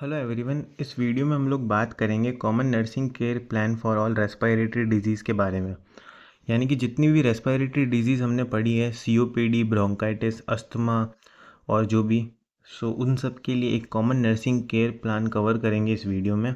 Hello everyone. इस video में हम लोग बात करेंगे common nursing care plan for all respiratory disease के बारे में। यानी कि जितनी भी रेस्पिरेटरी डिजीज़ हमने पढ़ी है, सीओपीडी, ब्रोंकाइटिस, अस्थमा और जो भी, उन सब के लिए एक common nursing care plan cover करेंगे इस वीडियो में।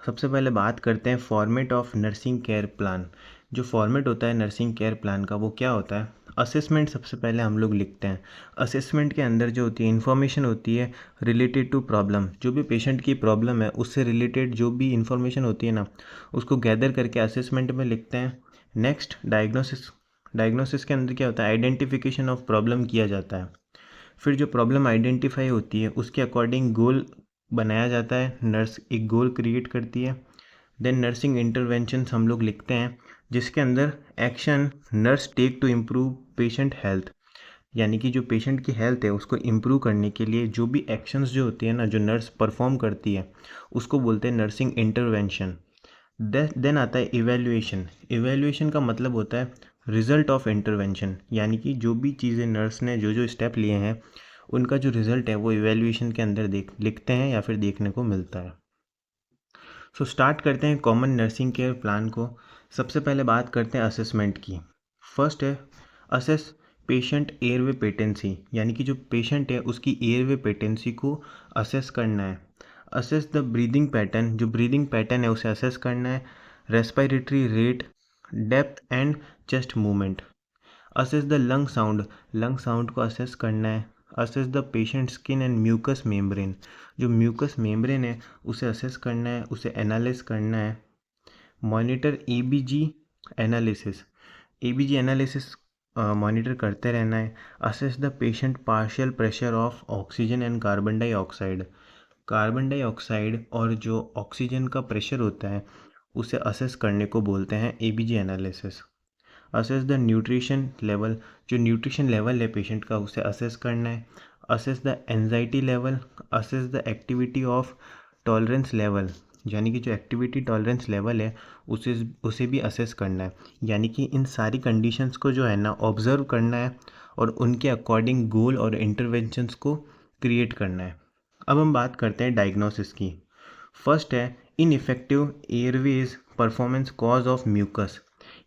सबसे पहले बात करते हैं format of nursing care plan. जो फॉर्मेट होता है नर्सिंग केयर प्लान का वो क्या होता है? असेसमेंट सबसे पहले हम लोग लिखते हैं। असेसमेंट के अंदर जो होती है इन्फॉर्मेशन होती है रिलेटेड टू प्रॉब्लम। जो भी पेशेंट की प्रॉब्लम है उससे रिलेटेड जो भी इन्फॉर्मेशन होती है ना, उसको गैदर करके असेसमेंट में लिखते हैं। Next diagnosis. डायग्नोसिस के अंदर क्या होता है? आइडेंटिफिकेशन ऑफ प्रॉब्लम किया जाता है। फिर जो प्रॉब्लम आइडेंटिफाई होती है उसके अकॉर्डिंग गोल बनाया जाता है। नर्स एक गोल क्रिएट करती है। देन नर्सिंग इंटरवेंशंस हम लोग लिखते हैं, जिसके अंदर action nurse take to improve patient health. यानी कि जो पेशेंट की हेल्थ है उसको इम्प्रूव करने के लिए जो भी एक्शंस जो होती है ना, जो नर्स परफॉर्म करती है, उसको बोलते हैं नर्सिंग इंटरवेंशन। देन आता है इवैल्यूएशन। इवैल्यूएशन का मतलब होता है रिजल्ट ऑफ इंटरवेंशन। यानी कि जो भी चीज़ें नर्स ने जो जो स्टेप लिए हैं उनका जो रिजल्ट है वो इवैल्यूएशन के अंदर लिखते हैं या फिर देखने को मिलता है। स्टार्ट करते हैं कॉमन नर्सिंग केयर प्लान को। सबसे पहले बात करते हैं असेसमेंट की। फर्स्ट है असेस पेशेंट एयरवे पेटेंसी। यानी कि जो पेशेंट है उसकी एयरवे पेटेंसी को असेस करना है। Assess the breathing pattern. जो ब्रीदिंग पैटर्न है उसे असेस करना है। Respiratory rate, depth and chest movement. Assess the lung sound. Lung sound को असेस करना है। Assess the patient skin and mucus membrane. जो म्यूकस मेम्ब्रेन है उसे असेस करना है, उसे एनालिस करना है। Monitor ABG analysis. ABG analysis monitor करते रहना है। Assess the patient partial pressure of oxygen and carbon dioxide. Carbon dioxide और जो ऑक्सीजन का प्रेशर होता है उसे असेस करने को बोलते हैं ABG analysis. Assess the nutrition level. जो न्यूट्रिशन लेवल है पेशेंट का उसे असेस करना है। Assess the anxiety level. Assess the activity of tolerance level. यानी कि जो एक्टिविटी टॉलरेंस लेवल है उसे भी असेस करना है। यानी कि इन सारी कंडीशंस को जो है ना ऑब्जर्व करना है और उनके अकॉर्डिंग गोल और इंटरवेंशंस को क्रिएट करना है। अब हम बात करते हैं डायग्नोसिस की। फर्स्ट है ineffective airways performance cause of mucus.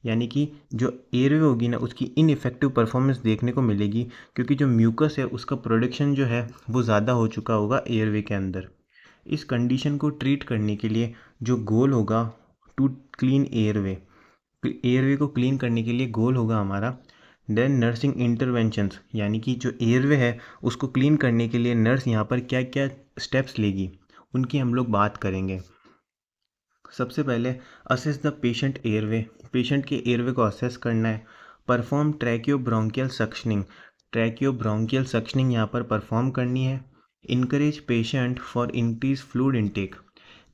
यानी कि जो एयरवे होगी ना उसकी इनइफेक्टिव परफॉर्मेंस देखने को मिलेगी, क्योंकि जो म्यूकस है उसका प्रोडक्शन जो है वो ज़्यादा हो चुका होगा एयरवे के अंदर। इस कंडीशन को ट्रीट करने के लिए जो गोल होगा टू क्लीन एयरवे। एयरवे को क्लीन करने के लिए गोल होगा हमारा। Then nursing interventions. यानी कि जो एयरवे है उसको क्लीन करने के लिए नर्स यहाँ पर क्या क्या स्टेप्स लेगी उनकी हम लोग बात करेंगे। सबसे पहले assess the patient airway. Patient के एयरवे को असेस करना है। Perform tracheobronchial suctioning. Tracheobronchial suctioning यहाँ पर परफॉर्म करनी है। Encourage patient for increase fluid intake.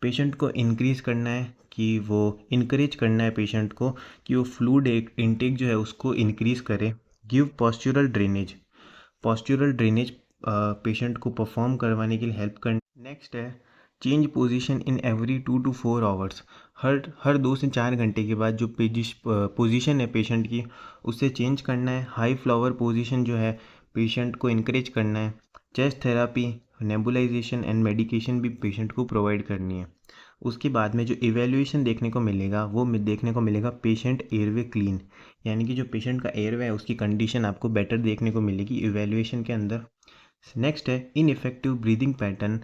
Patient को इंक्रीज करना है कि वो इनकरेज करना है पेशेंट को कि वो फ्लूइड इनटेक जो है उसको इंक्रीज करे। Give postural drainage. Postural drainage patient को परफॉर्म करवाने के लिए हेल्प करना। नेक्स्ट है change position in every 2 to 4 hours. हर 2 से 4 घंटे के बाद जो पोजीशन है पेशेंट की उसे चेंज करना है। हाई फ्लावर पोजीशन जो है पेशेंट को इनकरेज करना है। Chest therapy, nebulization and medication भी पेशेंट को प्रोवाइड करनी है। उसके बाद में जो इवैल्यूएशन देखने को मिलेगा वो देखने को मिलेगा पेशेंट एयरवे क्लीन। यानी कि जो पेशेंट का एयरवे है उसकी कंडीशन आपको बेटर देखने को मिलेगी इवैल्यूएशन के अंदर। नेक्स्ट है ineffective breathing pattern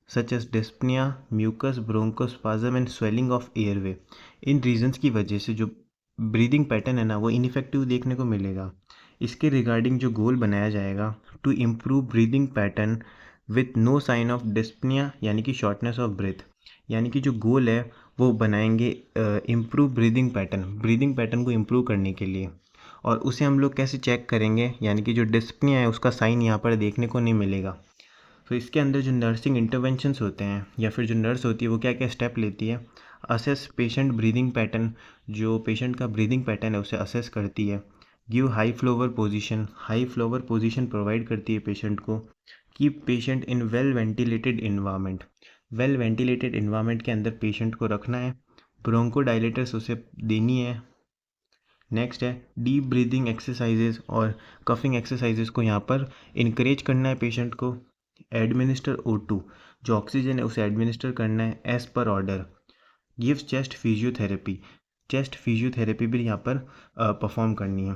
such as dyspnea, mucus, bronchospasm and swelling of airway. इन रीजंस की वजह से जो ब्रीदिंग पैटर्न है ना वो इनइफेक्टिव देखने को मिलेगा। इसके रिगार्डिंग जो गोल बनाया जाएगा to improve breathing pattern with no sign of dyspnea, यानी कि शॉर्टनेस ऑफ ब्रेथ। यानी कि जो गोल है वो बनाएंगे इम्प्रूव ब्रीदिंग पैटर्न को इम्प्रूव करने के लिए। और उसे हम लोग कैसे चेक करेंगे? यानी कि जो डिस्पनिया है उसका साइन यहाँ पर देखने को नहीं मिलेगा। तो इसके अंदर जो नर्सिंग इंटरवेंशंस होते हैं या फिर जो नर्स होती है वो क्या क्या स्टेप लेती है? Assess patient breathing pattern. जो पेशेंट का ब्रीदिंग पैटर्न है उसे असेस करती है। Give high flower position. High flower position provide करती है पेशेंट को। Keep patient in well ventilated environment. Well ventilated environment के अंदर पेशेंट को रखना है। ब्रोंकोडायलेटर्स उसे देनी है। नेक्स्ट है डीप ब्रीदिंग एक्सरसाइजेज और कफिंग एक्सरसाइजेज को यहाँ पर इनक्रेज करना है पेशेंट को। एडमिनिस्टर O2, जो ऑक्सीजन है उसे एडमिनिस्टर करना है as per order. Gives chest physiotherapy, chest physiotherapy भी यहाँ पर परफॉर्म करनी है।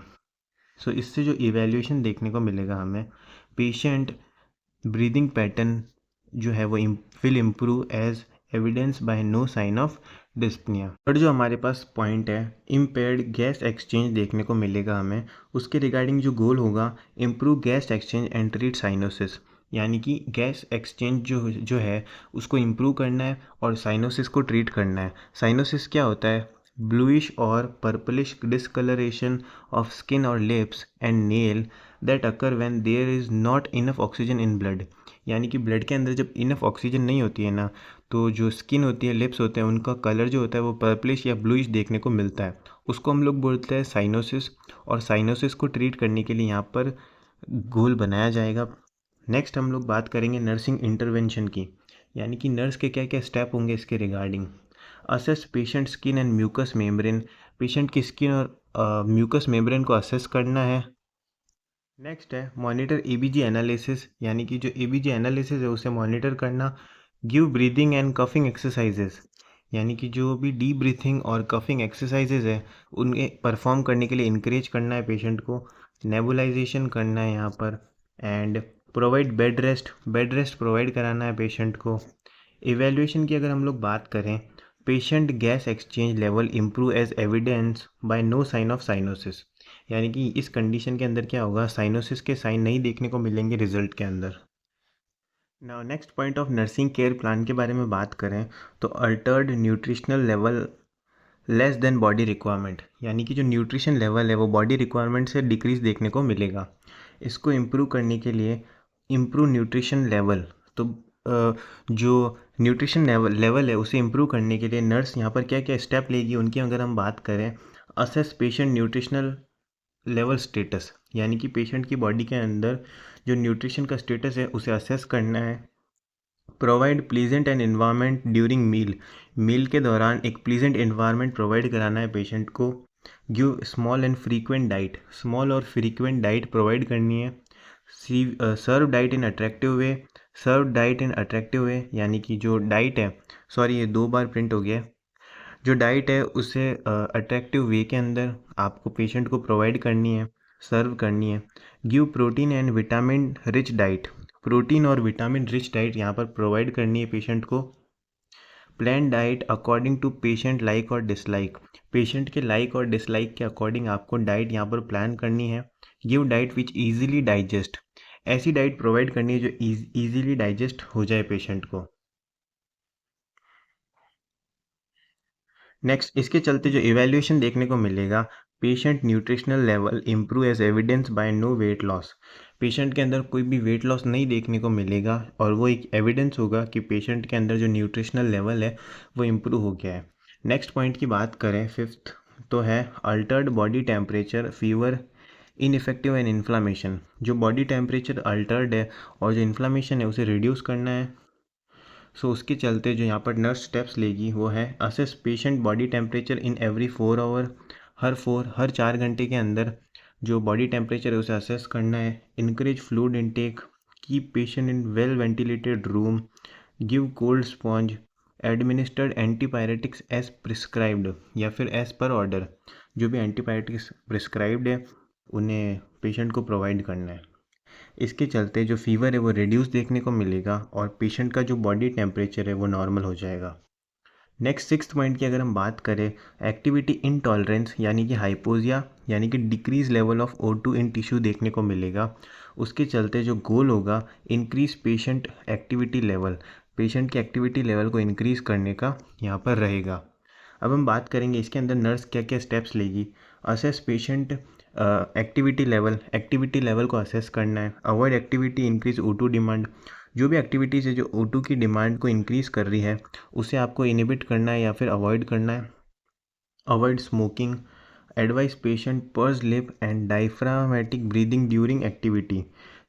सो इससे जो इवैल्यूएशन देखने को मिलेगा हमें, पेशेंट ब्रीदिंग पैटर्न जो है वो will improve as evidence by no sign of dyspnea. और जो हमारे पास पॉइंट है, इम्पेयर्ड गैस एक्सचेंज देखने को मिलेगा हमें। उसके रिगार्डिंग जो गोल होगा, improve gas exchange and treat cyanosis, यानी कि गैस एक्सचेंज जो है उसको इम्प्रूव करना है और साइनोसिस को ट्रीट करना है। साइनोसिस क्या होता है? ब्लूइश और पर्पलिश डिसकलरेशन ऑफ स्किन और lips and nail that occur when there is not enough oxygen in blood, यानी कि ब्लड के अंदर जब इनफ ऑक्सीजन नहीं होती है ना, तो जो स्किन होती है, लिप्स होते हैं, उनका कलर जो होता है वो पर्पलिश या ब्लूइश देखने को मिलता है। उसको हम लोग बोलते हैं साइनोसिस, और साइनोसिस को ट्रीट करने के लिए यहाँ पर गोल बनाया जाएगा। नेक्स्ट हम लोग बात करेंगे नर्सिंग इंटरवेंशन की, यानी कि नर्स के क्या क्या स्टेप होंगे इसके regarding. Assess patient skin and mucus membrane, patient की स्किन और म्यूकस मेम्ब्रेन को असेस करना है। नेक्स्ट है मॉनिटर एबीजी एनालिसिस, यानी कि जो एबीजी एनालिसिस है उसे मॉनिटर करना। Give breathing and coughing exercises, यानी कि जो भी डीप ब्रीथिंग और कफिंग एक्सरसाइजेज है उन्हें परफॉर्म करने के लिए इनक्रेज करना है पेशेंट को। नेबुलाइजेशन करना है यहाँ पर। And provide bed rest provide कराना है पेशेंट को। इवेल्युएशन की अगर हम लोग बात करें, patient gas exchange level improve as evidence by no sign of cyanosis, यानी कि इस कंडीशन के अंदर क्या होगा, साइनोसिस के साइन नहीं देखने को मिलेंगे रिजल्ट के अंदर। Now next point of nursing care plan के बारे में बात करें तो Altered nutritional level less than body requirement, यानी कि जो न्यूट्रिशन लेवल है वो बॉडी रिक्वायरमेंट से डिक्रीज देखने को मिलेगा। इसको इम्प्रूव करने के लिए इम्प्रूव न्यूट्रिशन लेवल, तो जो न्यूट्रिशन लेवल है उसे इम्प्रूव करने के लिए नर्स यहाँ पर क्या क्या स्टेप लेगी उनकी अगर हम बात करें। Assess patient nutritional level status, यानी कि पेशेंट की बॉडी के अंदर जो न्यूट्रिशन का स्टेटस है उसे असेस करना है। Provide pleasant and environment during meal के दौरान एक प्लीजेंट इन्वायरमेंट प्रोवाइड कराना है पेशेंट को। Give small and frequent diet, small और फ्रीक्वेंट डाइट प्रोवाइड करनी है। सर्व डाइट इन अट्रैक्टिव वे, सर्व डाइट इन अट्रैक्टिव वे, यानी कि जो डाइट है, सॉरी ये 2 बार प्रिंट हो गया, जो डाइट है उसे अट्रैक्टिव वे के अंदर आपको पेशेंट को प्रोवाइड करनी है, सर्व करनी है। Give protein and vitamin rich diet, protein और विटामिन रिच डाइट यहाँ पर प्रोवाइड करनी है पेशेंट को। Plan diet according to patient like और डिसलाइक, पेशेंट के लाइक और डिसलाइक के अकॉर्डिंग आपको डाइट यहाँ पर प्लान करनी है। Give diet which easily digest, ऐसी डाइट प्रोवाइड करनी है जो ईजिली डाइजेस्ट हो जाए पेशेंट को। नेक्स्ट इसके चलते जो इवैल्यूएशन देखने को मिलेगा, patient nutritional level improve as evidence by no weight loss, patient के अंदर कोई भी वेट लॉस नहीं देखने को मिलेगा और वो एक एविडेंस होगा कि पेशेंट के अंदर जो न्यूट्रिशनल लेवल है वो इम्प्रूव हो गया है। नेक्स्ट पॉइंट की बात करें, फिफ्थ तो है Altered body temperature, fever, ineffective and inflammation, जो बॉडी टेम्परेचर अल्टर्ड है और जो इन्फ्लामेशन है उसे रिड्यूस करना है। सो उसके चलते जो यहाँ पर नर्स स्टेप्स लेगी वो है assess patient body temperature in every 4 hour, हर 4 घंटे के अंदर जो बॉडी टेम्परेचर है उसे असेस करना है। Encourage fluid intake, keep patient in well ventilated room, give cold sponge, administered antibiotics as prescribed या फिर एज पर ऑर्डर, जो भी एंटीबायोटिक्स प्रिस्क्राइब्ड है उन्हें पेशेंट को प्रोवाइड करना है। इसके चलते जो फीवर है वो रिड्यूस देखने को मिलेगा और पेशेंट का जो बॉडी टेम्परेचर है वो नॉर्मल हो जाएगा। नेक्स्ट सिक्स्थ पॉइंट की अगर हम बात करें, एक्टिविटी इनटॉलरेंस, यानी कि हाइपोजिया, यानी कि decrease level of O2 in tissue देखने को मिलेगा। उसके चलते जो गोल होगा, increase patient activity level, patient की एक्टिविटी लेवल को इंक्रीज करने का यहाँ पर रहेगा। अब हम बात करेंगे इसके अंदर नर्स क्या क्या स्टेप्स लेगी। असेस पेशेंट एक्टिविटी लेवल को असेस करना है। Avoid activity increase O2 demand, जो भी एक्टिविटीज़ है जो O2 की डिमांड को इंक्रीज़ कर रही है उसे आपको इनिबिट करना है या फिर अवॉइड करना है। Avoid smoking, advice patient purse lip and diaphragmatic breathing during activity,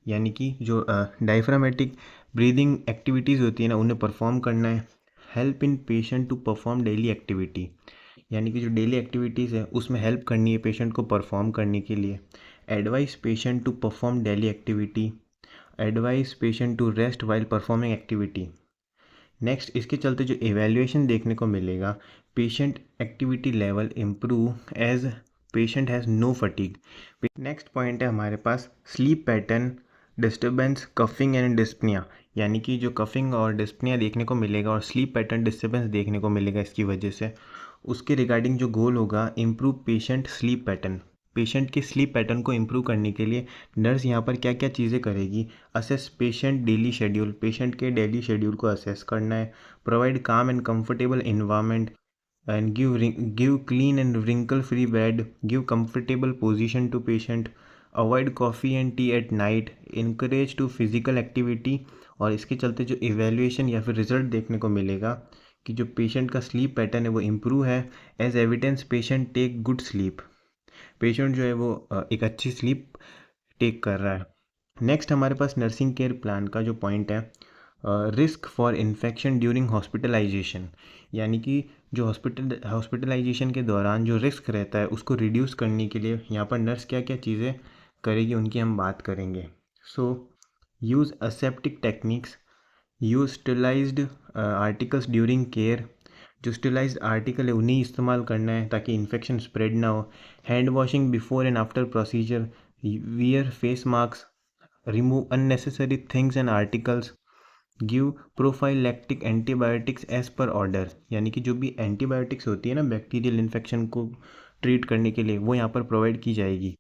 यानी कि जो डायफ्रामेटिक ब्रीदिंग एक्टिविटीज़ होती है ना उन्हें परफॉर्म करना है। Help in patient to perform daily activity, यानी कि जो डेली एक्टिविटीज़ है उसमें हेल्प करनी है पेशेंट को परफॉर्म करने के लिए। Advice patient to perform daily activity, advice patient to rest while performing activity. Next इसके चलते जो एवेल्यूएशन देखने को मिलेगा, patient activity level improve as patient has no fatigue. Next point है हमारे पास sleep pattern disturbance coughing and dyspnea, यानी कि जो कफिंग और डिस्पनिया देखने को मिलेगा और स्लीप पैटर्न डिस्टर्बेंस देखने को मिलेगा इसकी वजह से, उसके रिगार्डिंग जो गोल होगा improve patient sleep pattern. Patient के स्लीप पैटर्न को इम्प्रूव करने के लिए नर्स यहाँ पर क्या क्या चीज़ें करेगी, assess patient daily schedule, patient के डेली शेड्यूल को असेस करना है, प्रोवाइड काम and comfortable environment and give clean and wrinkle free bed, give comfortable position to patient, avoid coffee and tea at night, encourage to physical activity। और इसके चलते जो evaluation या फिर रिजल्ट देखने को मिलेगा कि जो पेशेंट का स्लीप पैटर्न है वो इम्प्रूव है, as evidence patient take good sleep, patient जो है वो एक अच्छी स्लीप टेक कर रहा है। नेक्स्ट हमारे पास नर्सिंग केयर प्लान का जो पॉइंट है, risk for infection during hospitalization, यानी कि जो हॉस्पिटलाइजेशन के दौरान जो रिस्क रहता है उसको रिड्यूस करने के लिए यहाँ पर नर्स क्या क्या चीज़ें करेगी उनकी हम बात करेंगे। So use aseptic techniques, use sterilized articles during care, जो स्टेलाइज्ड आर्टिकल है उन्हें इस्तेमाल करना है ताकि इन्फेक्शन स्प्रेड ना हो, hand washing before and after procedure, wear face mask, remove unnecessary things and articles, give prophylactic antibiotics as per order, यानी कि जो भी एंटीबायोटिक्स होती है ना बैक्टीरियल इन्फेक्शन को ट्रीट करने के लिए वो यहाँ पर प्रोवाइड की जाएगी।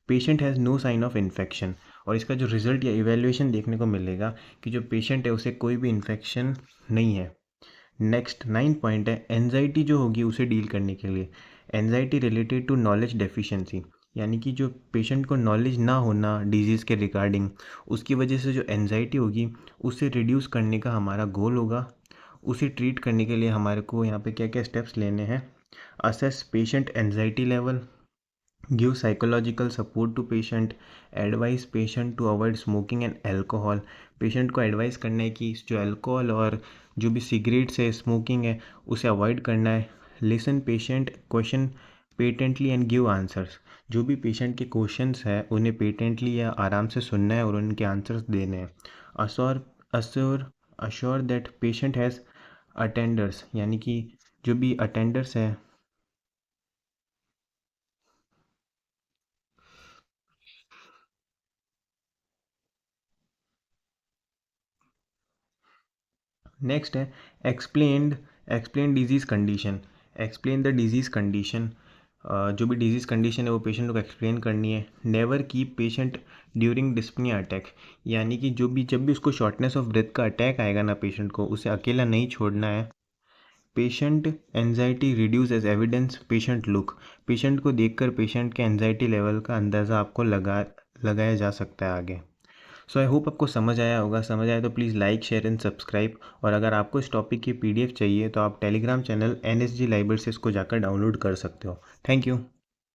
Patient has no sign of infection, और इसका जो रिजल्ट या इवेल्यूएशन देखने को मिलेगा कि जो पेशेंट है उसे कोई भी इन्फेक्शन नहीं है। नेक्स्ट 9 पॉइंट है एंजाइटी जो होगी उसे डील करने के लिए, anxiety related to knowledge deficiency, यानी कि जो पेशेंट को नॉलेज ना होना डिजीज़ के रिगार्डिंग, उसकी वजह से जो एंजाइटी होगी उसे रिड्यूस करने का हमारा गोल होगा। उसे ट्रीट करने के लिए हमारे को यहाँ पे क्या क्या स्टेप्स लेने हैं, assess patient anxiety level, give psychological support to patient, advise patient to avoid smoking and alcohol, patient को एडवाइस करना है कि जो अल्कोहल और जो भी सिगरेट्स है स्मोकिंग है उसे अवॉइड करना है, listen patient question patently and give answers, जो भी पेशेंट के क्वेश्चंस है उन्हें पेटेंटली या आराम से सुनना है और उनके आंसर्स देने हैं, assure that patient has attenders, यानी कि जो भी अटेंडर्स है नेक्स्ट है explain disease condition, explain the disease condition, जो भी डिजीज़ कंडीशन है वो पेशेंट को एक्सप्लेन करनी है। Never keep patient during dyspnea attack, यानी कि जब भी उसको शॉर्टनेस ऑफ ब्रेथ का अटैक आएगा ना पेशेंट को उसे अकेला नहीं छोड़ना है। Patient anxiety reduce as evidence patient look, patient को देखकर पेशेंट के एंजाइटी लेवल का अंदाज़ा आपको लगाया जा सकता है आगे। सो आई होप आपको समझ आया होगा, समझ आया तो please like share and subscribe, और अगर आपको इस टॉपिक की PDF चाहिए तो आप टेलीग्राम चैनल NSG लाइब्रेरी से इसको जाकर डाउनलोड कर सकते हो। Thank you.